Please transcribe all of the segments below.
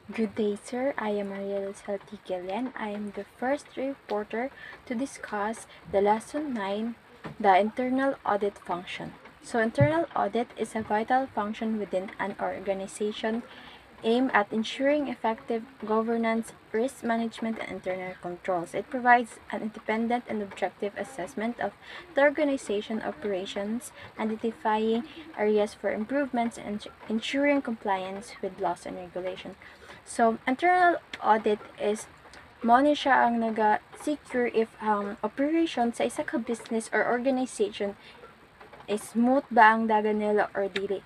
Good day, sir. I am Maria Lucel Tigilian. I am the first reporter to discuss the Lesson 9, the internal audit function. So, internal audit is a vital function within an organization aimed at ensuring effective governance, risk management, and internal controls. It provides an independent and objective assessment of the organization operations, identifying areas for improvements, and ensuring compliance with laws and regulations. So, internal audit is mo ni siya ang naga-secure if ang operation sa isa ka business or organization is smooth ba ang dagan nila or dili.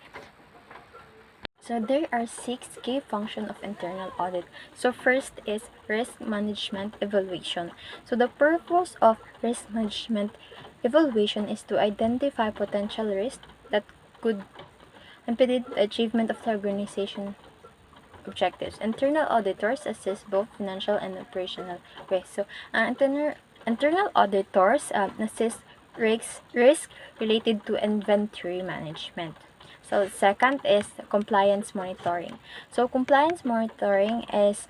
So there are 6 key functions of internal audit. So first is risk management evaluation. So the purpose of risk management evaluation is to identify potential risks that could impede the achievement of the organization objectives. Internal auditors assess both financial and operational risks. So internal auditors assess risk related to inventory management. So second is compliance monitoring. So compliance monitoring is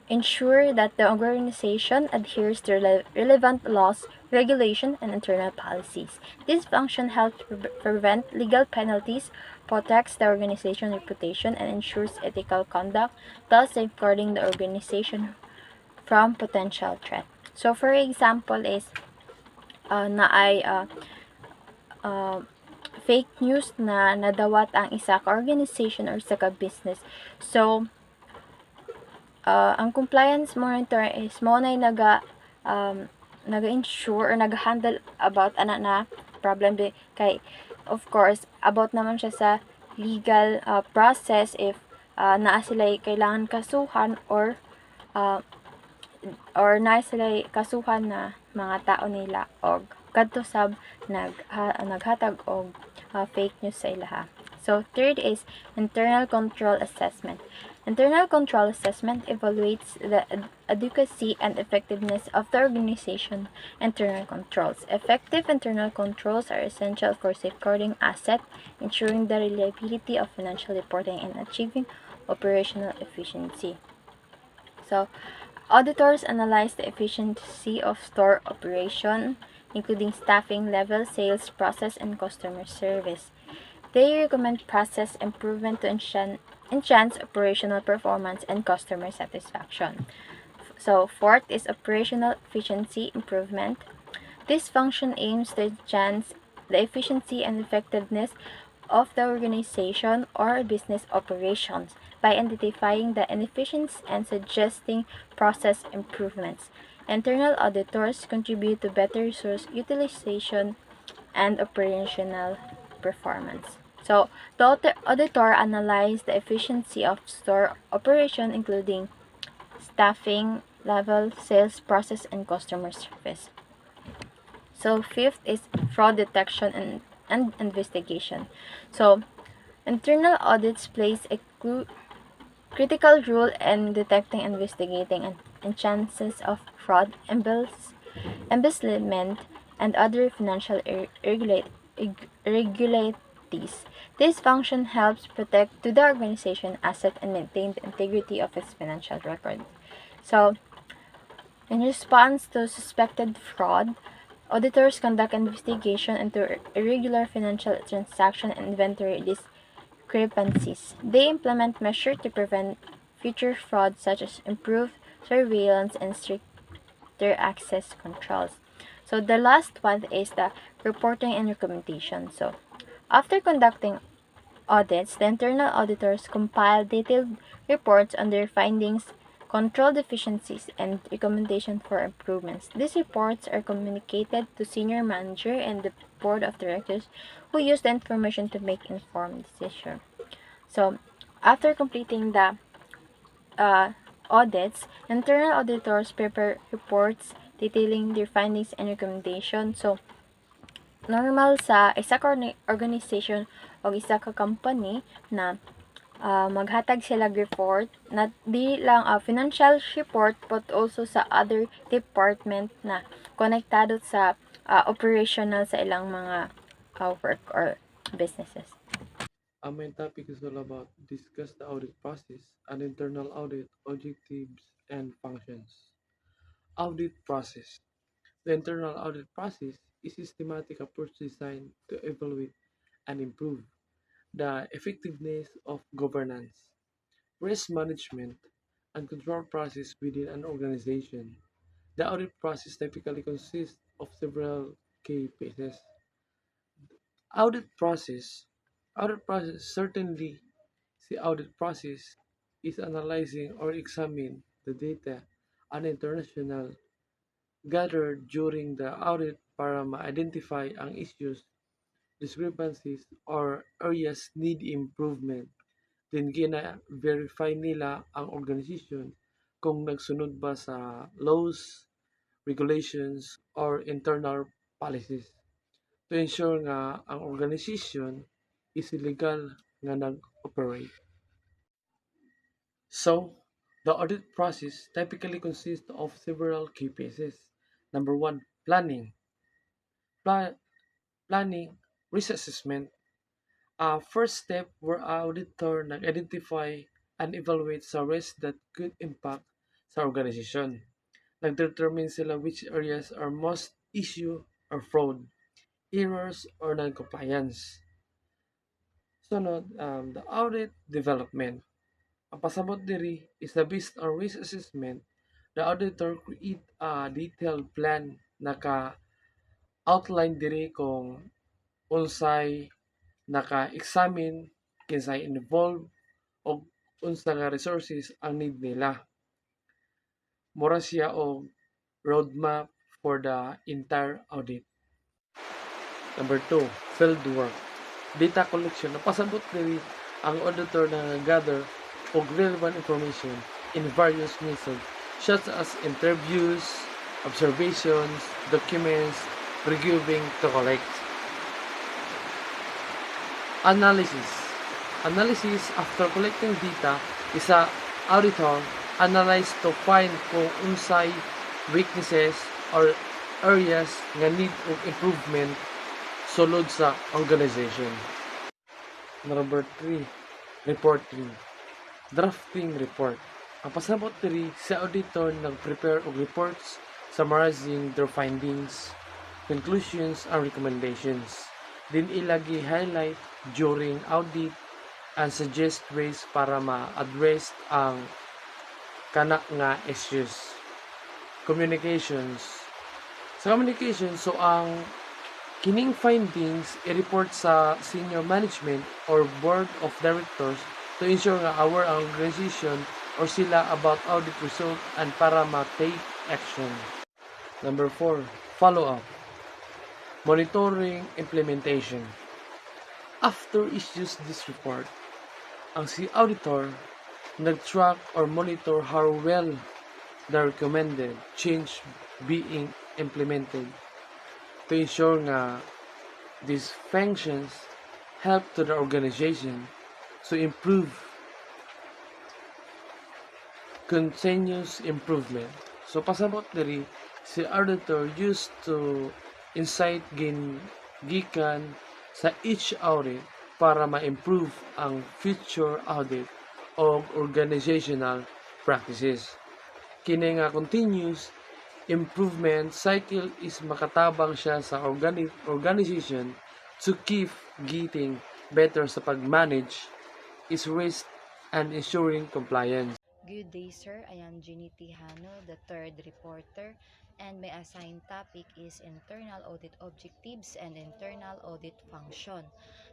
ensure that the organization adheres to relevant laws, regulation, and internal policies. This function helps prevent legal penalties, protects the organization's reputation, and ensures ethical conduct, thus safeguarding the organization from potential threat. So, for example, is fake news na nadawat ang isa ka organization or isa ka business. So, ang compliance monitor is mo na naga-ensure or nag-handle about ana na problem kay of course about naman siya sa legal process if naa sila kailangan kasuhan or naa sila kasuhan na mga tao nila og kadto sab naghatag og fake news sa ilaha. So third is internal control assessment. Internal control assessment evaluates the adequacy and effectiveness of the organization internal controls. Effective internal controls are essential for safeguarding assets, ensuring the reliability of financial reporting, and achieving operational efficiency. So, auditors analyze the efficiency of store operation, including staffing level, sales process, and customer service. They recommend process improvement to enhance operational performance and customer satisfaction. So, fourth is operational efficiency improvement. This function aims to enhance the efficiency and effectiveness of the organization or business operations by identifying the inefficiencies and suggesting process improvements. Internal auditors contribute to better resource utilization and operational performance. So, the auditor analyzed the efficiency of store operation, including staffing level, sales process, and customer service. So, fifth is fraud detection and investigation. So, internal audits plays a critical role in detecting, investigating, and chances of fraud, embezzlement, and other financial irregularities. This function helps protect to the organization asset and maintain the integrity of its financial record. So, in response to suspected fraud, auditors conduct investigation into irregular financial transaction and inventory discrepancies. They implement measures to prevent future fraud such as improved surveillance and stricter access controls. So the last one is the reporting and recommendation. So after conducting audits, the internal auditors compile detailed reports on their findings, control deficiencies, and recommendation for improvements. These reports are communicated to senior manager and the board of directors who use the information to make informed decisions. So, after completing the audits, internal auditors prepare reports detailing their findings and recommendations. So, normal sa isa ka organization o isa ka company na maghatag sila report not di lang financial report but also sa other department na konektado sa operational sa ilang mga work or businesses. Ang main topic is all about discuss the audit process and internal audit objectives and functions. Audit process. The internal audit process is a systematic approach designed to evaluate and improve the effectiveness of governance, risk management, and control process within an organization. The audit process typically consists of several key phases. Audit process. Audit process certainly the audit process is analyzing or examining the data and international gathered during the audit para ma-identify ang issues, discrepancies, or areas need improvement. Then gina-verify nila ang organization kung nagsunod ba sa laws, regulations, or internal policies to ensure nga ang organization is legal nga nag-operate. So, the audit process typically consists of several key phases. Number one, planning. Pla- Planning, risk assessment. First step where auditor nag-identify and evaluate sa risk that could impact sa organization. Nag-determine sila which areas are most issue or fraud, errors, or non-compliance. Sunod, the audit development. Ang pasabot diri is na based on risk assessment, the auditor create a detailed plan naka-outline diri kung unsay naka-examine, kinsay involved, o unsa nga resources ang need nila. Mura siya og roadmap for the entire audit. Number two, field work. Data collection. Napasabot diri ang auditor na gather og relevant information in various methods such as interviews, observations, documents, reviewing to collect. Analysis. Analysis after collecting data is a auditor analyze to find kung unsay weaknesses or areas nga need of improvement sulod sa organization. Number 3, reporting. Drafting report. Ang pasabot diri sa auditor nag-prepare og reports summarizing their findings, conclusions, and recommendations. Din ilagi highlight during audit and suggest ways para ma-address ang kana nga issues. Communications. Sa communication, so ang kining findings i-report sa senior management or board of directors to ensure nga aware ang organization or sila about audit result and para ma-take action. Number 4, follow-up. Monitoring implementation. After issues this report, ang si auditor nag-track or monitor how well the recommended change being implemented to ensure nga these functions help to the organization to improve continuous improvement. So pasabot diri si auditor used to insight gikan sa each audit para ma-improve ang future audit o organizational practices. Kini nga continuous improvement cycle is makatabang siya sa organization to keep getting better sa pag-manage its risk and ensuring compliance. Good day, sir. I am Ginny Tijano, the third reporter, and my assigned topic is internal audit objectives and internal audit function.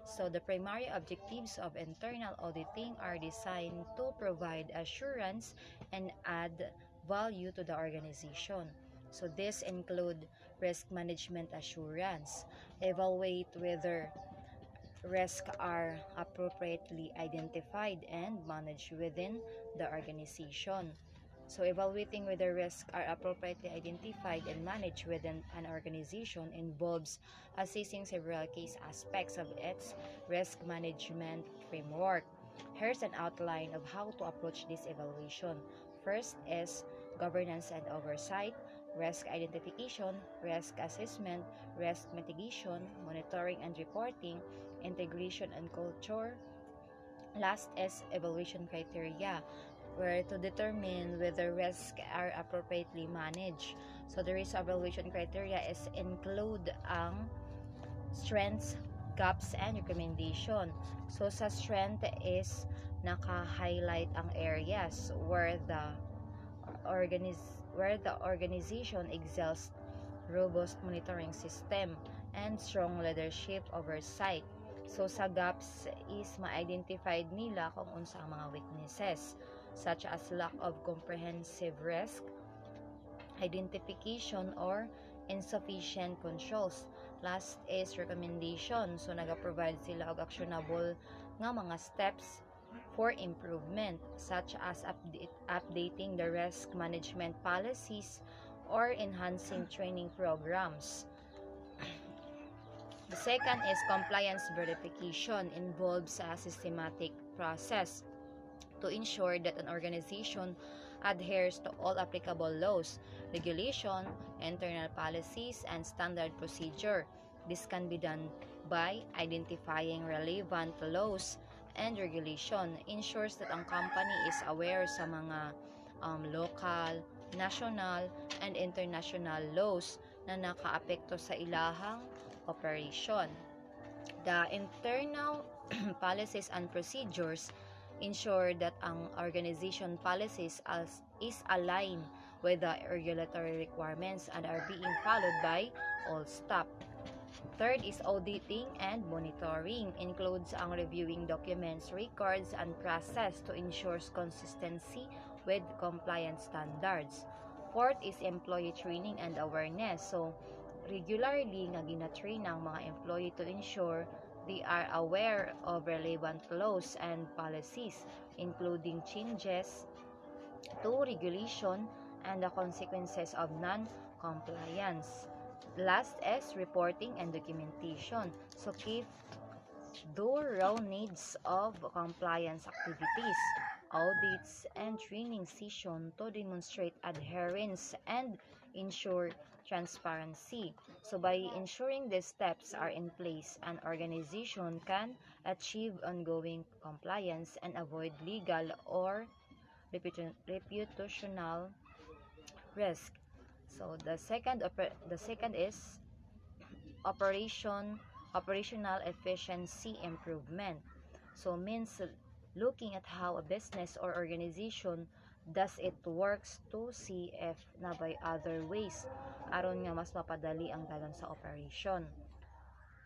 So, the primary objectives of internal auditing are designed to provide assurance and add value to the organization. So, this include risk management assurance, evaluate whether risks are appropriately identified and managed within the organization. So, evaluating whether risks are appropriately identified and managed within an organization involves assessing several case aspects of its risk management framework. Here's an outline of how to approach this evaluation. First is governance and oversight, risk identification, risk assessment, risk mitigation, monitoring and reporting, integration and culture, Last is evaluation criteria, where to determine whether risks are appropriately managed. So the risk evaluation criteria is include ang strengths, gaps, and recommendation. So sa strength is naka-highlight ang areas where the organization excels, robust monitoring system, and strong leadership oversight. So sa gaps is ma-identified nila kung unsa ang mga weaknesses, such as lack of comprehensive risk identification or insufficient controls. Last is recommendation. So naga-provide sila og actionable nga mga steps for improvement, such as updating the risk management policies or enhancing training programs. The second is compliance verification, involves a systematic process to ensure that an organization adheres to all applicable laws, regulation, internal policies, and standard procedure. This can be done by identifying relevant laws and regulation, ensures that ang company is aware sa mga local, national, and international laws na nakaapekto sa ilahang operation. The internal policies and procedures ensure that ang organization policies is aligned with the regulatory requirements and are being followed by all staff. Third is auditing and monitoring, includes ang reviewing documents, records, and process to ensure consistency with compliance standards. Fourth is employee training and awareness. So, regularly nga gina-train ang mga employee to ensure they are aware of relevant laws and policies, including changes to regulation and the consequences of non-compliance. Last is reporting and documentation. So keep thorough needs of compliance activities, audits, and training session to demonstrate adherence and ensure transparency. So by ensuring these steps are in place, an organization can achieve ongoing compliance and avoid legal or reputational risk. So the second is operational efficiency improvement. So means looking at how a business or organization does it works to see if na by other ways aron nga mas mapadali ang dalan sa operation.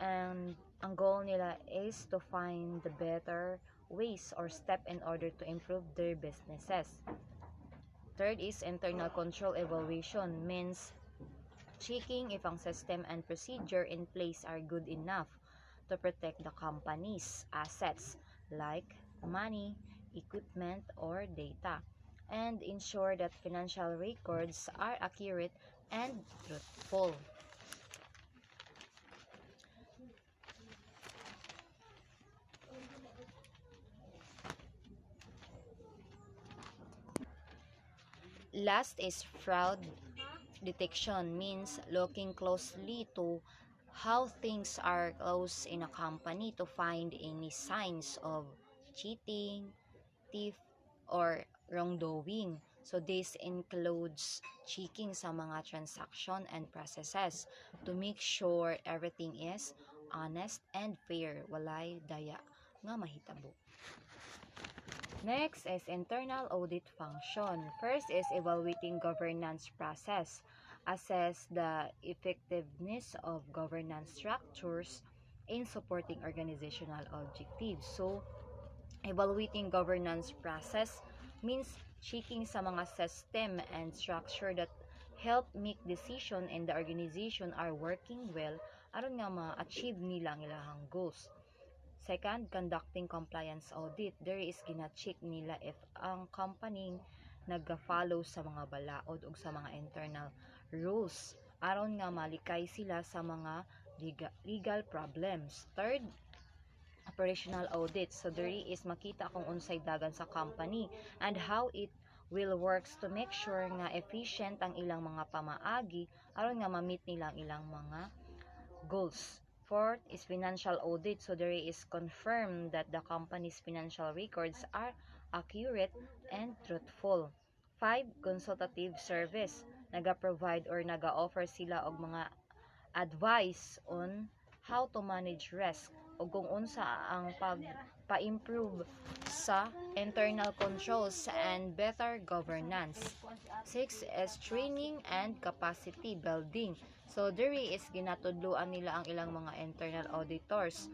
And ang goal nila is to find the better ways or step in order to improve their businesses. Third is internal control evaluation, means checking if ang system and procedure in place are good enough to protect the company's assets like money, equipment, or data, and ensure that financial records are accurate and truthful. Last is fraud detection, means looking closely to how things are closed in a company to find any signs of cheating, thief, or wrongdoing. So this includes checking sa mga transaction and processes to make sure everything is honest and fair, walay daya nga mahitabo. Next is internal audit function. First is evaluating governance process. Assess the effectiveness of governance structures in supporting organizational objectives. So, evaluating governance process means checking sa mga system and structure that help make decision and the organization are working well aron nga ma-achieve nila ang ilahang goals. Second, conducting compliance audit. There is gina-check nila if ang company nag-follow sa mga balaod o sa mga internal rules aron nga malikay sila sa mga legal problems. Third, operational audit. So there is makita kung unsay dagan sa company and how it will works to make sure nga efficient ang ilang mga pamaagi aron nga ma-meet nila ang ilang mga goals. Fourth is financial audit. So there is confirmed that the company's financial records are accurate and truthful. 5. Consultative service. Naga-provide or naga-offer sila og mga advice on how to manage risk o kung unsa ang pagpa-improve sa internal controls and better governance. 6 is training and capacity building. So diri is ginatudloan nila ang ilang mga internal auditors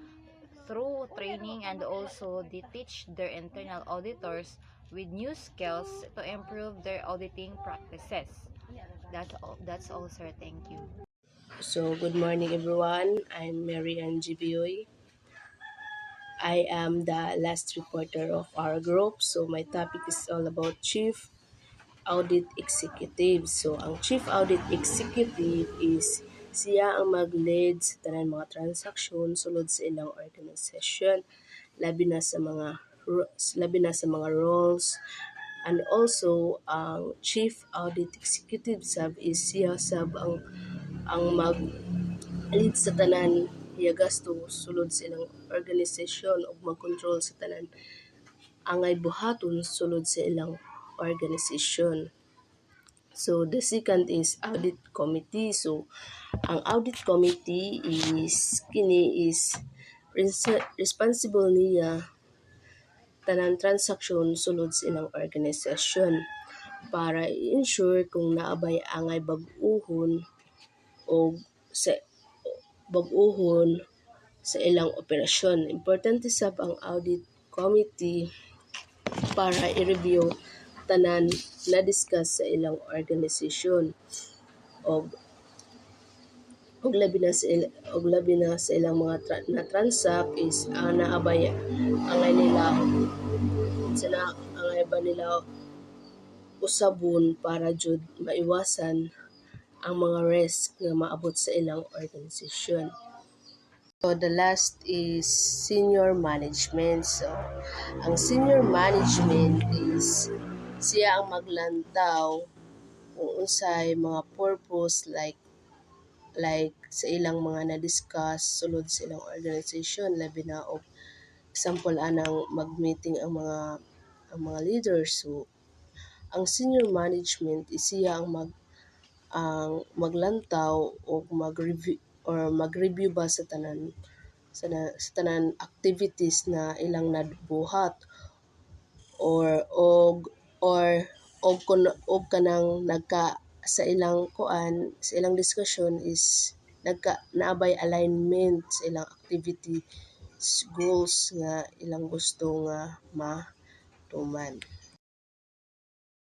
through training, and also they teach their internal auditors with new skills to improve their auditing practices. That's all, sir. Thank you. So, good morning everyone. I'm Mary Ann Gibioy. I am the last reporter of our group. So, my topic is all about Chief Audit Executive. So, ang Chief Audit Executive is siya ang mag-lead sa tanan mga transaksyon sulod sa ilang organisasyon, labi na sa mga roles. And also, ang Chief Audit Executive sab is siya sab ang mag-lead sa tanan iya gasto sulod sa ilang organisasyon ug mag-control sa tanan angay buhaton sulod sa ilang organisasyon. So the second is audit committee. So ang audit committee is responsible niya tanan transaksyon sulod sa ilang organisasyon para i-ensure kung naabay angay bag-ohon o sa ilang operasyon. Importante sab ang audit committee para i-review tanan na discuss sa ilang organisasyon og labi na sa ilang mga na transact is naabay angay ba nila usabon para jud maiwasan ang mga risk nga maabot sa ilang organisasyon. So the last is senior management. So ang senior management is siya ang maglantaw kung unsay mga purpose like sa ilang mga na-discuss sulod sa ilang organisasyon, labi na og example anang mag-meeting ang mga leaders. So ang senior management is siya ang maglantaw o mag-review ba sa tanan activities na ilang nabuhat or kanang sa ilang discussion is naabay alignment sa ilang activity goals nga ilang gusto nga matuman.